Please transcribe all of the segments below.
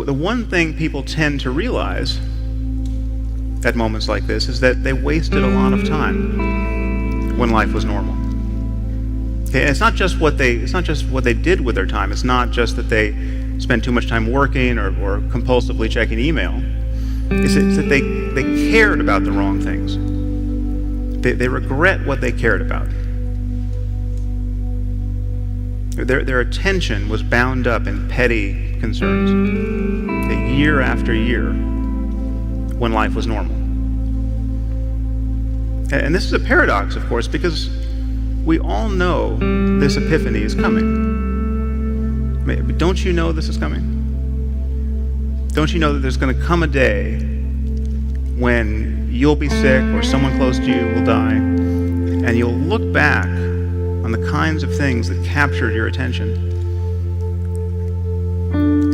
The one thing people tend to realize at moments like this is that they wasted a lot of time when life was normal. Okay, and it's not just what they did with their time. It's not just that they spent too much time working or compulsively checking email. It's that they cared about the wrong things. They regret what they cared about. Their attention was bound up in petty concerns, year after year, when life was normal. And this is a paradox, of course, because we all know this epiphany is coming. But don't you know this is coming? Don't you know that there's going to come a day when you'll be sick or someone close to you will die, and you'll look back on the kinds of things that captured your attention?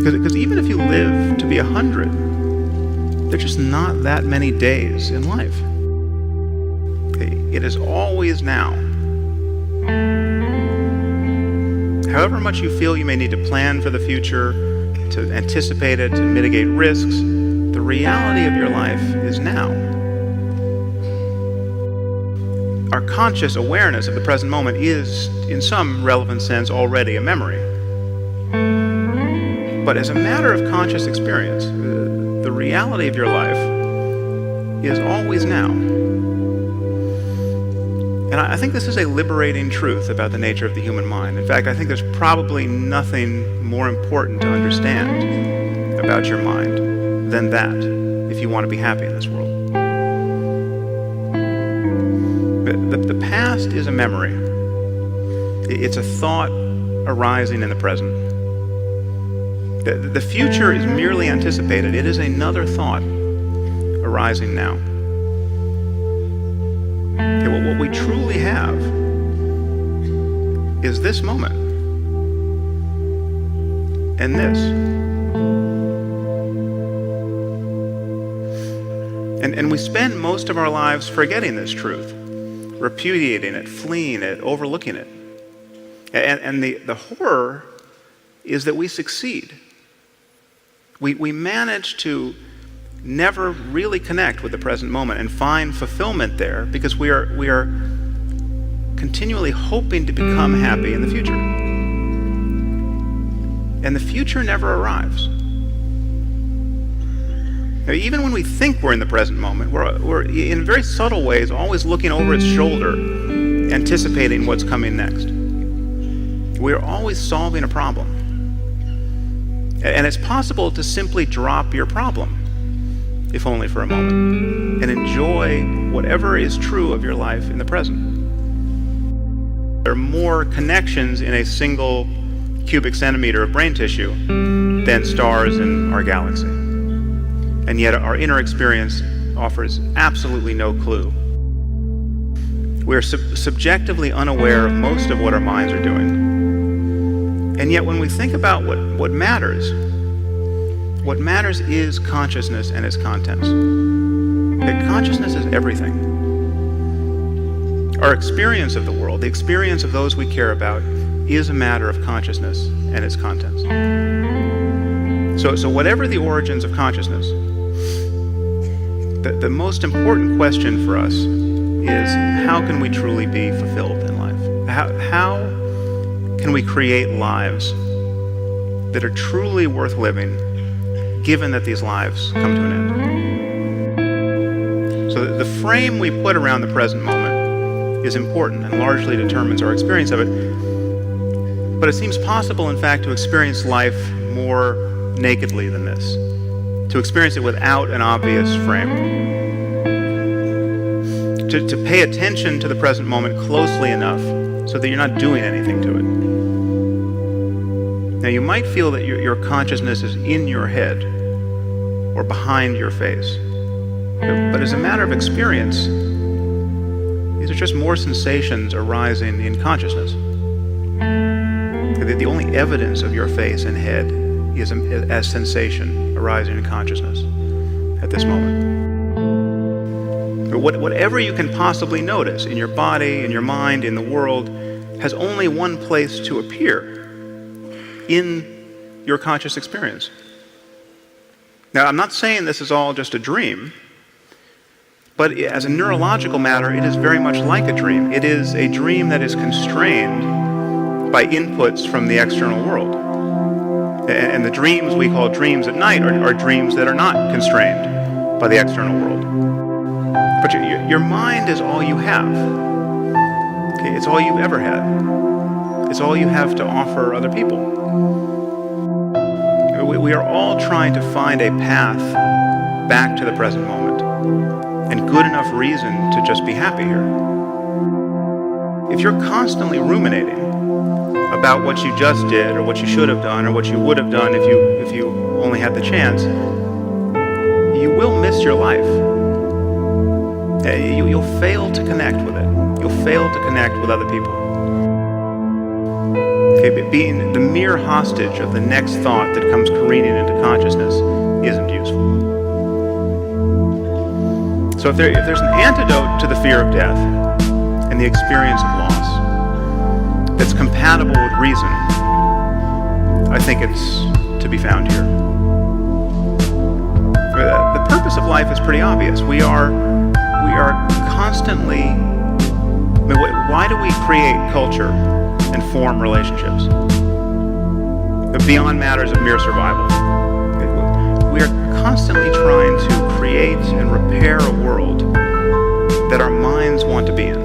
Because even if you live to be 100, there's just not that many days in life. It is always now. However much you feel you may need to plan for the future, to anticipate it, to mitigate risks, the reality of your life is now. Our conscious awareness of the present moment is, in some relevant sense, already a memory. But as a matter of conscious experience, the reality of your life is always now. And I think this is a liberating truth about the nature of the human mind. In fact, I think there's probably nothing more important to understand about your mind than that, if you want to be happy in this world. The past is a memory. It's a thought arising in the present. The future is merely anticipated. It is another thought arising now. What we truly have is this moment and this. And we spend most of our lives forgetting this truth, repudiating it, fleeing it, overlooking it. And the horror is that we succeed. We manage to never really connect with the present moment and find fulfillment there because we are continually hoping to become happy in the future. And the future never arrives. Now, even when we think we're in the present moment, we're in very subtle ways always looking over its shoulder, anticipating what's coming next. We're always solving a problem. And it's possible to simply drop your problem, if only for a moment, and enjoy whatever is true of your life in the present. There are more connections in a single cubic centimeter of brain tissue than stars in our galaxy. And yet our inner experience offers absolutely no clue. We're subjectively unaware of most of what our minds are doing. And yet when we think about what matters is consciousness and its contents. Consciousness is everything. Our experience of the world, the experience of those we care about, is a matter of consciousness and its contents. So whatever the origins of consciousness, the most important question for us is, how can we truly be fulfilled in life? How can we create lives that are truly worth living, given that these lives come to an end? So the frame we put around the present moment is important and largely determines our experience of it. But it seems possible, in fact, to experience life more nakedly than this, to experience it without an obvious frame, to pay attention to the present moment closely enough so that you're not doing anything to it. Now, you might feel that your consciousness is in your head or behind your face, but as a matter of experience, these are just more sensations arising in consciousness. The only evidence of your face and head is as sensation arising in consciousness at this moment. Whatever you can possibly notice in your body, in your mind, in the world, has only one place to appear: in your conscious experience. Now, I'm not saying this is all just a dream, but as a neurological matter, it is very much like a dream. It is a dream that is constrained by inputs from the external world. And the dreams we call dreams at night are dreams that are not constrained by the external world. But your mind is all you have. Okay, it's all you've ever had. It's all you have to offer other people. We are all trying to find a path back to the present moment and good enough reason to just be happy here. If you're constantly ruminating about what you just did or what you should have done or what you would have done if you only had the chance, you will miss your life. You'll fail to connect with it. You'll fail to connect with other people. Okay, but being the mere hostage of the next thought that comes careening into consciousness isn't useful. So if there's an antidote to the fear of death and the experience of loss that's compatible with reason, I think it's to be found here. The purpose of life is pretty obvious. We are constantly. Why do we create culture and form relationships beyond matters of mere survival? We are constantly trying to create and repair a world that our minds want to be in.